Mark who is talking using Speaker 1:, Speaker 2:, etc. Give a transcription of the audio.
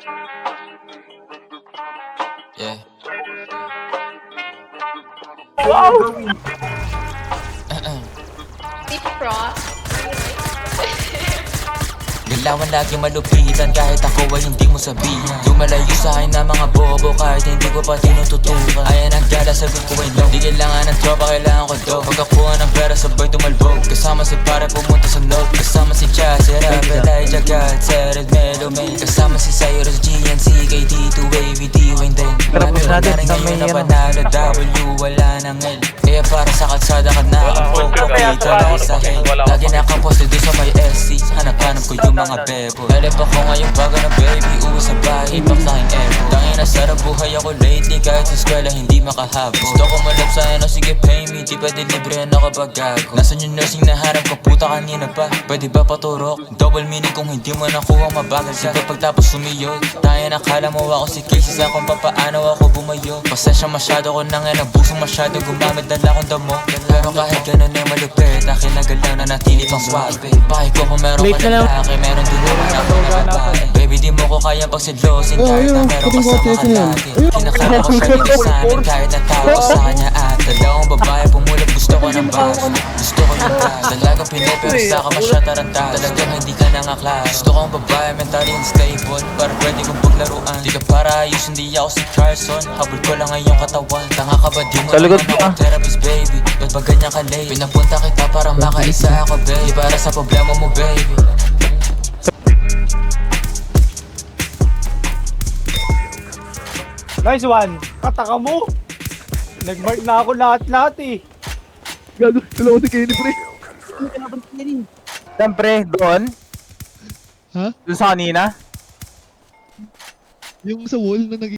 Speaker 1: Yeah.
Speaker 2: Wow!
Speaker 3: Deep frost.
Speaker 1: Galawan lagi malupitan kahit ako ay hindi mo sabihan. Lumalayo sa akin na mga bobo kahit hindi ko pa tinututukan. Ayan ang gala, sagot ko ay no. Di kailangan ng tropa, kailangan ko do. Pagkakuha ng pera sabay tumalbog. Kasama si pare pumunta sa note. Kasama si Chas, Rapid, Elijah, God, Sered, Melo, May. Kasama si Cyrus, GNC, KT2, AVD, Wayne din.
Speaker 2: Tapos natin
Speaker 1: Rin
Speaker 2: sa
Speaker 1: ngayon
Speaker 2: may
Speaker 1: na panalo, W, wala nang L. Kaya para sa kalsada ka na ang popo, kita lang sa hell. Lagi nakaposte doon sa may SC. Hanap-hanap ko yung mga bebo. Halip ako ngayon bago na baby, uwi sa bahay, ipak sa aking ego. Tangin na sarap buhay ako lately, kahit sa eskwela hindi makahabo. Gusto ko malap sa ano, sige pay me, di pwede librehan ako pag gago. Nasaan yung nursing na harap ko, puta kanina pa, pwede ba paturok? Double meaning kung hindi mo nakuha, mabagal ka. Pagtapos sumiyod, tayo nakala mo ako si Casey sa kung papaano ako bumayo. Pasensya masyado ko nang nabusong masyado, gumamit dala akong damo. Pero kahit ganun ay malupit, akin na galaw na natili pang swabe. Bakit ko kung meron ka lalaki, meron din naman ako na babae. Baby di mo ko kaya pagsidlosin kahit na meron kasama ka lagi. Kinakala ko siya dito sa amin kahit natawa ko sa kanya at dalawang babae pumulat, gusto ko ng bas. Gusto ko yung gas, talagang pinipero sa ka masya tarantas. Talagang hindi ka nangaklas. Gusto kong babae mentally unstable para pwede kong paglaruan. Di ka para ayos, hindi ako si Carson. Habol ko lang ngayong katawan. Tanga ka ba di mo naman ako therapist baby? Ba't ba ganyan ka late? Pinapunta kita para makaisa ako baby, para sa problema mo baby.
Speaker 2: Nice one! Kataka mo! Nag-mark na ako lahat-lahat eh.
Speaker 4: Gago, dalawa si Kenny, pre.
Speaker 5: Siyempre, doon.
Speaker 4: Ha?
Speaker 5: Doon sa kanina.
Speaker 4: Yung sa wall na nag